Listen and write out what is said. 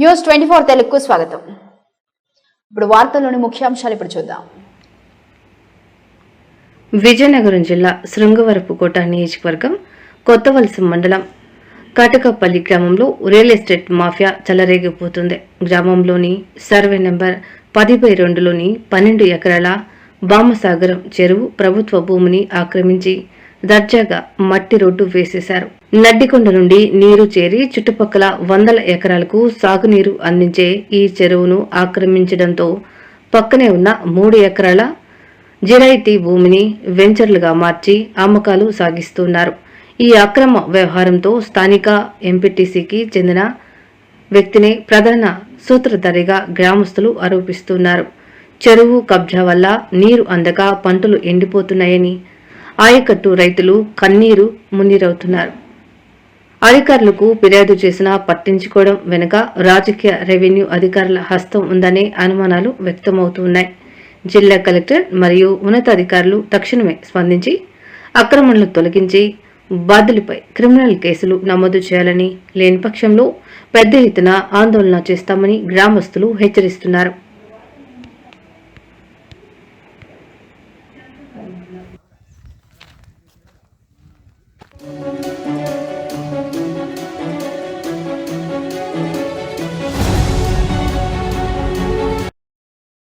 News 24 తెలుగుకు స్వాగతం. ఇప్పుడు వార్తల్లోని ముఖ్యాంశాలు ఇప్పుడు చూద్దాం. విజయనగరం జిల్లా శృంగవరపుకోట నియోజకవర్గం కొత్తవలస మండలం కాటకపల్లి గ్రామంలో రియల్ ఎస్టేట్ మాఫియా చెలరేగిపోతుంది. గ్రామంలోని సర్వే నెంబర్ 10/2లోని 12 ఎకరాల బామసాగరం చెరువు ప్రభుత్వ భూమిని ఆక్రమించి దర్జాగా మట్టి రోడ్డు వేసేశారు. నడ్డికొండ నుండి నీరు చేరి చుట్టుపక్కల వందల ఎకరాలకు సాగునీరు అందించే ఈ చెరువును ఆక్రమించడంతో పక్కనే ఉన్న 3 ఎకరాల జిరాయితీ భూమిని వెంచర్లుగా మార్చి అమ్మకాలు సాగిస్తున్నారు. ఈ అక్రమ వ్యవహారంతో స్థానిక ఎంపీటీసీకి చెందిన వ్యక్తిని ప్రధాన సూత్రధారిగా గ్రామస్తులు ఆరోపిస్తున్నారు. చెరువు కబ్జా వల్ల నీరు అందక పంటలు ఎండిపోతున్నాయని ఆయకట్టు రైతులు కన్నీరు మున్నీరవుతున్నారు. అధికారులకు ఫిర్యాదు చేసినా పట్టించుకోవడం వెనుక రాజకీయ రెవెన్యూ అధికారుల హస్తం ఉందనే అనుమానాలు వ్యక్తమవుతున్నాయి. జిల్లా కలెక్టర్ మరియు ఉన్నతాధికారులు తక్షణమే స్పందించి అక్రమణలు తొలగించి బాధ్యులపై క్రిమినల్ కేసులు నమోదు చేయాలని, లేని పక్షంలో పెద్ద ఎత్తున ఆందోళన చేస్తామని గ్రామస్తులు హెచ్చరిస్తున్నారు.